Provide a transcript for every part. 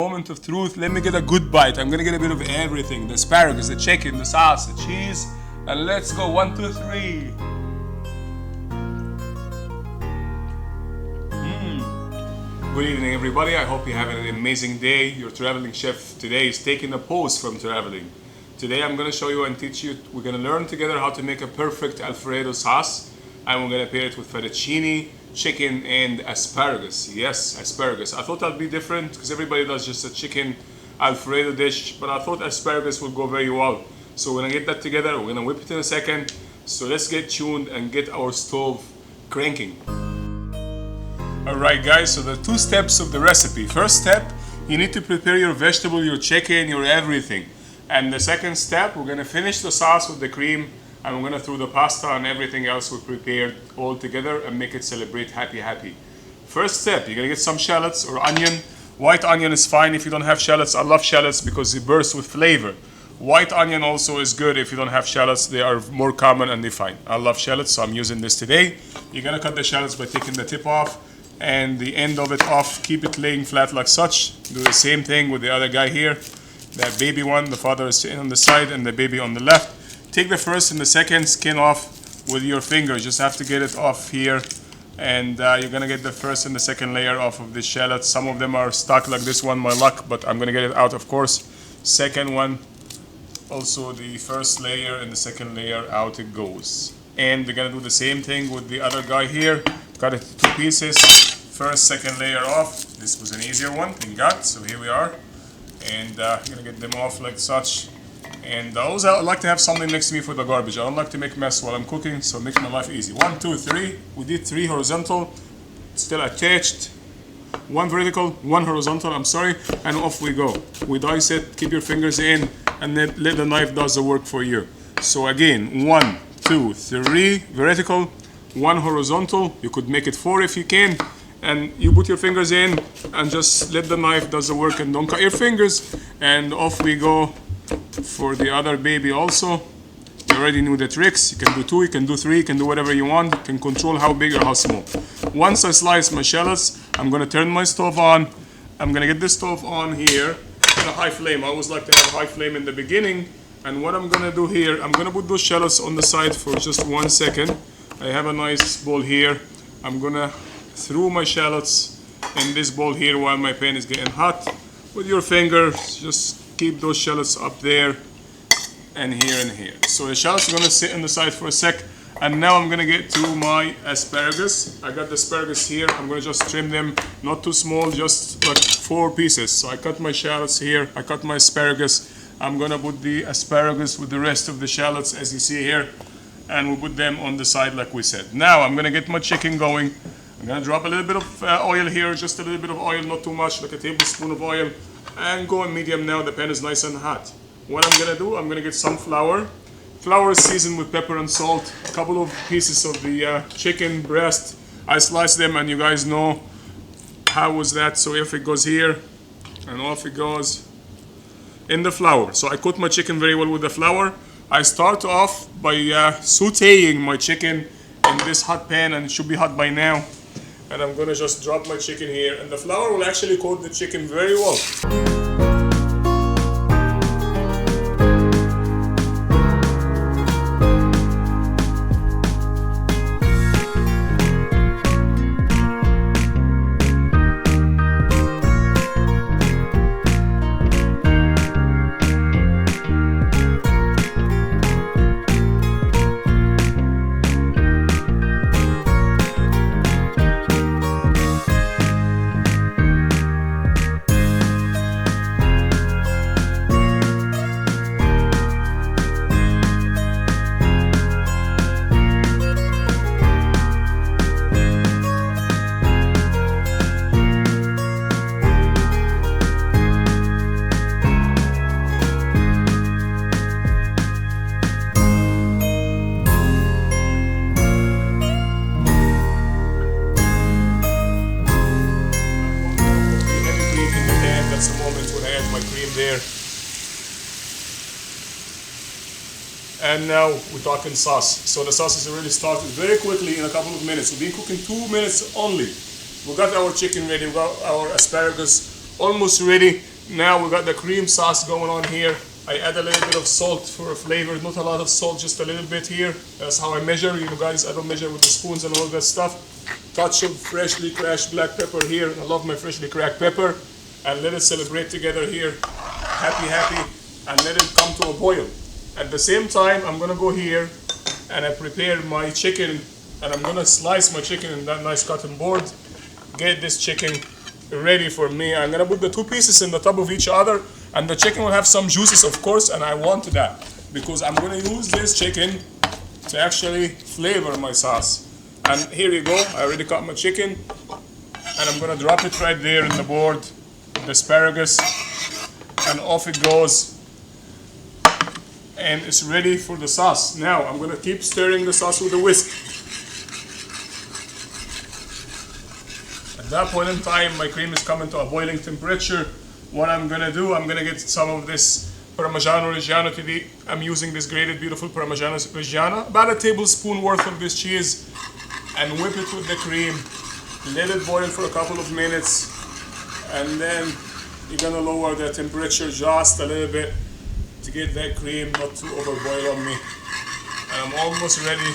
Moment of truth. Let me get a good bite. I'm gonna get a bit of everything: the asparagus, the chicken, the sauce, the cheese, and let's go. 1, 2, 3. Good evening, everybody. I hope you're having an amazing day. Your traveling chef today is taking a pause from traveling. Today I'm gonna show you and teach you. We're gonna learn together how to make a perfect Alfredo sauce, and we're gonna pair it with fettuccine, chicken, and asparagus. Yes, asparagus. I thought I'd be different because everybody does just a chicken Alfredo dish, but I thought asparagus would go very well. So we're gonna get that together. We're gonna whip it in a second. So let's get tuned and get our stove cranking. Alright guys, so the 2 steps of the recipe. First step, you need to prepare your vegetable, your chicken, your everything. And the second step, we're gonna finish the sauce with the cream, and we're gonna throw the pasta and everything else we prepared all together and make it celebrate happy. First step, you're gonna get some shallots or onion. White onion is fine if you don't have shallots. I love shallots because it bursts with flavor. White onion also is good if you don't have shallots. They are more common and they fine. I love shallots, so I'm using this today. You're gonna cut the shallots by taking the tip off and the end of it off. Keep it laying flat like such. Do the same thing with the other guy here. That baby one, the father is sitting on the side and the baby on the left. Take the first and the second skin off with your finger. Just have to get it off here, and you're gonna get the first and the second layer off of the shallots. Some of them are stuck like this one, my luck, but I'm gonna get it out, of course. Second one, also the first layer and the second layer, out it goes. And we're gonna do the same thing with the other guy here. Cut it to 2 pieces. First, second layer off. This was an easier one, thank God. So here we are, and you're gonna get them off like such. And also I like to have something next to me for the garbage. I don't like to make mess while I'm cooking, so it makes my life easy. 1, 2, 3. We did 3 horizontal, still attached. 1 vertical, 1 horizontal, I'm sorry, and off we go. We dice it, keep your fingers in, and then let the knife does the work for you. So again, 1, 2, 3 vertical, 1 horizontal. You could make it 4 if you can. And you put your fingers in and just let the knife does the work, and don't cut your fingers. And off we go for the other baby also. You already knew the tricks. You can do 2, you can do 3, you can do whatever you want. You can control how big or how small. Once I slice my shallots, I'm gonna turn my stove on. I'm gonna get the stove on here in a high flame. I always like to have a high flame in the beginning. And what I'm gonna do here, I'm gonna put those shallots on the side for just 1 second. I have a nice bowl here. I'm gonna throw my shallots in this bowl here while my pan is getting hot. With your fingers, just keep those shallots up there and here and here. So the shallots are gonna sit on the side for a sec. And now I'm gonna get to my asparagus. I got the asparagus here. I'm gonna just trim them, not too small, just like 4 pieces. So I cut my shallots here. I cut my asparagus. I'm gonna put the asparagus with the rest of the shallots, as you see here, and we'll put them on the side like we said. Now I'm gonna get my chicken going. I'm gonna drop a little bit of oil here, just a little bit of oil, not too much, like a tablespoon of oil, and go on medium now. The pan is nice and hot. What I'm gonna do, I'm gonna get some flour. Flour is seasoned with pepper and salt. A couple of pieces of the chicken breast. I slice them, and you guys know how was that. So if it goes here, and off it goes in the flour. So I coat my chicken very well with the flour. I start off by sauteing my chicken in this hot pan, and it should be hot by now. And I'm gonna just drop my chicken here, and the flour will actually coat the chicken very well. That's the moment when I add my cream there. And now we're talking sauce. So the sauce is already started very quickly in a couple of minutes. We've been cooking 2 minutes only. We got our chicken ready, we got our asparagus almost ready. Now we got the cream sauce going on here. I add a little bit of salt for a flavor, not a lot of salt, just a little bit here. That's how I measure, you know guys, I don't measure with the spoons and all that stuff. Touch of freshly crushed black pepper here. I love my freshly cracked pepper. And let it celebrate together here. Happy, and let it come to a boil. At the same time, I'm gonna go here and I prepare my chicken, and I'm gonna slice my chicken in that nice cutting board. Get this chicken ready for me. I'm gonna put the two pieces in the top of each other, and the chicken will have some juices, of course, and I want that because I'm gonna use this chicken to actually flavor my sauce. And here you go, I already cut my chicken, and I'm gonna drop it right there in the board with the asparagus, and off it goes. And it's ready for the sauce. Now I'm gonna keep stirring the sauce with a whisk. At that point in time, my cream is coming to a boiling temperature. What I'm gonna do, I'm gonna get some of this Parmigiano Reggiano today. I'm using this grated beautiful Parmigiano Reggiano, about a tablespoon worth of this cheese, and whip it with the cream. Let it boil for a couple of minutes, and then you're gonna lower the temperature just a little bit to get that cream not to overboil on me. And I'm almost ready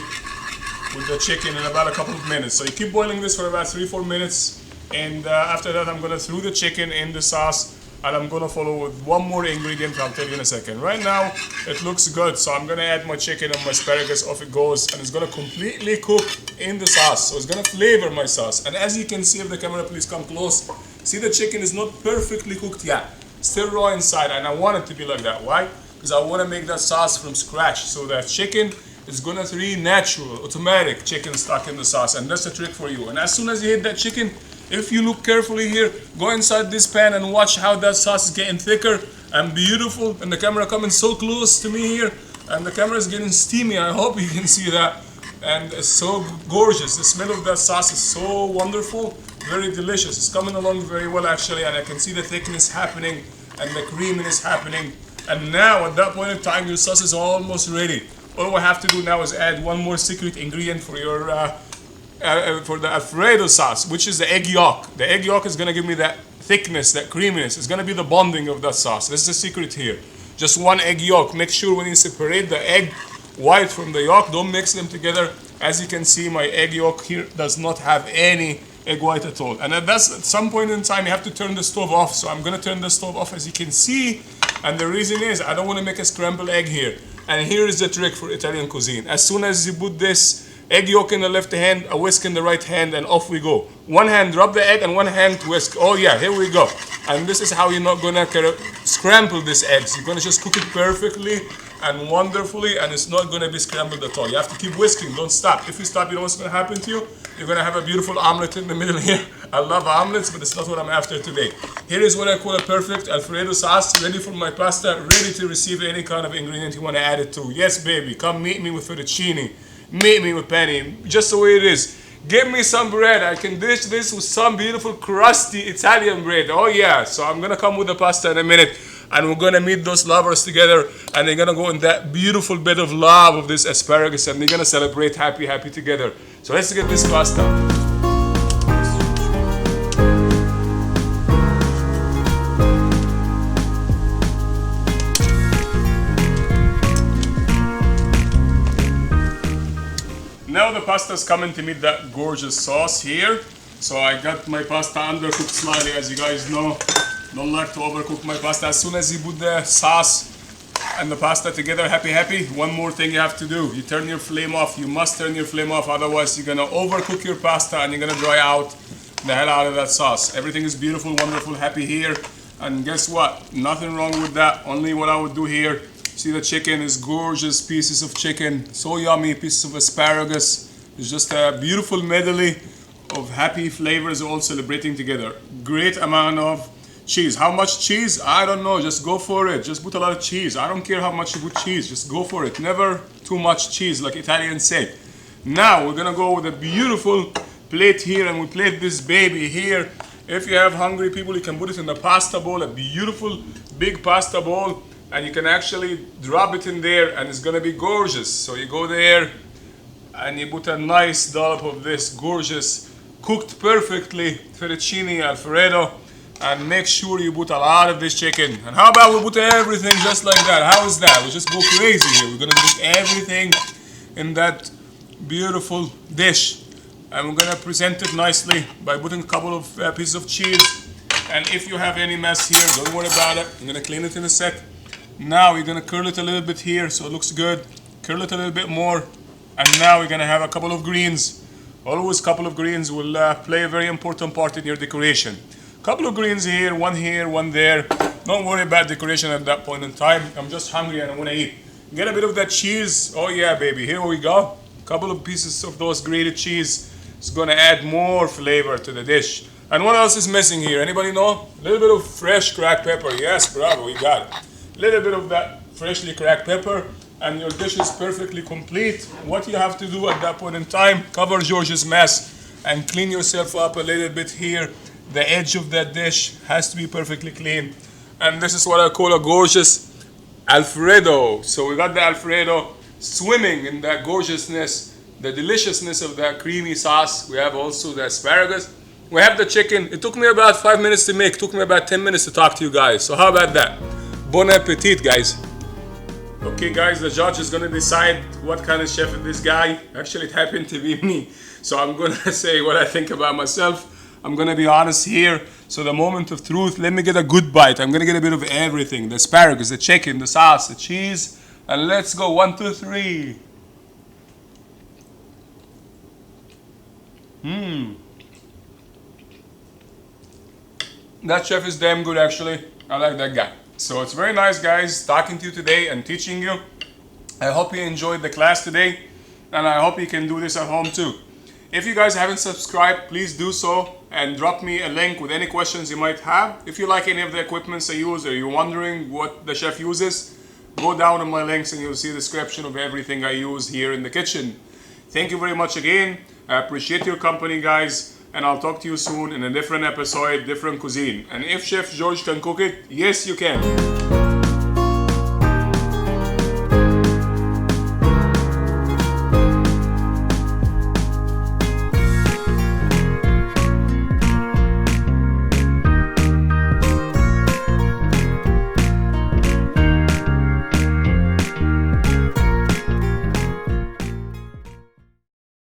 with the chicken in about a couple of minutes. So you keep boiling this for about 3-4 minutes, and after that I'm gonna throw the chicken in the sauce, and I'm gonna follow with one more ingredient I'll tell you in a second. Right now it looks good, so I'm gonna add my chicken and my asparagus. Off it goes, and it's gonna completely cook in the sauce, so it's gonna flavor my sauce. And as you can see, if the camera please come close, see the chicken is not perfectly cooked yet, still raw inside, and I want it to be like that. Why? Because I want to make that sauce from scratch, so that chicken is gonna be natural, automatic chicken stuck in the sauce, and that's the trick for you. And as soon as you hit that chicken, if you look carefully here, go inside this pan and watch how that sauce is getting thicker and beautiful. And the camera coming so close to me here, and the camera is getting steamy. I hope you can see that. And it's so gorgeous. The smell of that sauce is so wonderful, very delicious. It's coming along very well actually, and I can see the thickness happening and the creaminess happening. And now at that point in time, your sauce is almost ready. All I have to do now is add one more secret ingredient for your for the Alfredo sauce, which is the egg yolk. The egg yolk is gonna give me that thickness, that creaminess. It's gonna be the bonding of that sauce. This is the secret here. Just one egg yolk. Make sure when you separate the egg white from the yolk, don't mix them together. As you can see, my egg yolk here does not have any egg white at all. And at some point in time, you have to turn the stove off. So I'm gonna turn the stove off, as you can see. And the reason is, I don't want to make a scrambled egg here. And here is the trick for Italian cuisine. As soon as you put this egg yolk in the left hand, a whisk in the right hand, and off we go. One hand drop the egg and one hand whisk. Oh yeah, here we go. And this is how you're not gonna scramble these eggs. You're gonna just cook it perfectly and wonderfully, and it's not gonna be scrambled at all. You have to keep whisking, don't stop. If you stop, you know what's gonna happen to you? You're gonna have a beautiful omelet in the middle here. I love omelets, but it's not what I'm after today. Here is what I call a perfect Alfredo sauce, ready for my pasta, ready to receive any kind of ingredient you wanna add it to. Yes, baby, come meet me with fettuccine. Meet me with penny, just the way it is. Give me some bread. I can dish this with some beautiful crusty Italian bread. Oh yeah, so I'm gonna come with the pasta in a minute, and we're gonna meet those lovers together, and they're gonna go in that beautiful bed of love of this asparagus, and they're gonna celebrate happy together. So let's get this pasta. Now the pasta is coming to meet that gorgeous sauce here. So I got my pasta undercooked slightly, as you guys know. Don't like to overcook my pasta. As soon as you put the sauce and the pasta together, happy, one more thing you have to do. You turn your flame off. You must turn your flame off, otherwise you're gonna overcook your pasta and you're gonna dry out the hell out of that sauce. Everything is beautiful, wonderful, happy here. And guess what? Nothing wrong with that. Only what I would do here. See, the chicken is gorgeous pieces of chicken, so yummy, pieces of asparagus. It's just a beautiful medley of happy flavors all celebrating together. Great amount of cheese. How much cheese? I don't know, just go for it. Just put a lot of cheese. I don't care how much you put cheese, just go for it. Never too much cheese, like Italians say. Now we're gonna go with a beautiful plate here, and we plate this baby here. If you have hungry people, you can put it in the pasta bowl, a beautiful big pasta bowl. And you can actually drop it in there, and it's gonna be gorgeous. So you go there and you put a nice dollop of this gorgeous, cooked perfectly fettuccine Alfredo. And make sure you put a lot of this chicken. And how about we put everything just like that? How is that? We just go crazy here. We're gonna put everything in that beautiful dish. And we're gonna present it nicely by putting a couple of pieces of cheese. And if you have any mess here, don't worry about it. I'm gonna clean it in a sec. Now we're gonna curl it a little bit here so it looks good. Curl it a little bit more. And now we're gonna have a couple of greens. Always a couple of greens will play a very important part in your decoration. Couple of greens here, one there. Don't worry about decoration at that point in time. I'm just hungry and I wanna eat. Get a bit of that cheese. Oh yeah, baby, here we go. Couple of pieces of those grated cheese. It's gonna add more flavor to the dish. And what else is missing here? Anybody know? A little bit of fresh cracked pepper. Yes, bravo, we got it. A little bit of that freshly cracked pepper and your dish is perfectly complete. What you have to do at that point in time, cover George's mess and clean yourself up a little bit here. The edge of that dish has to be perfectly clean. And this is what I call a gorgeous Alfredo. So we got the Alfredo swimming in that gorgeousness, the deliciousness of that creamy sauce. We have also the asparagus. We have the chicken. It took me about 5 minutes to make. It took me about 10 minutes to talk to you guys. So how about that? Bon appetit, guys. Okay, guys, the judge is gonna decide what kind of chef is this guy. Actually, it happened to be me. So I'm gonna say what I think about myself. I'm gonna be honest here. So the moment of truth, let me get a good bite. I'm gonna get a bit of everything. The asparagus, the chicken, the sauce, the cheese. And let's go, 1, 2, 3. That chef is damn good, actually. I like that guy. So it's very nice, guys, talking to you today and teaching you. I hope you enjoyed the class today. And I hope you can do this at home too. If you guys haven't subscribed, please do so and drop me a link with any questions you might have. If you like any of the equipments I use or you're wondering what the chef uses, go down on my links and you'll see a description of everything I use here in the kitchen. Thank you very much again. I appreciate your company, guys, and I'll talk to you soon in a different episode, different cuisine. And if Chef George can cook it, yes, you can.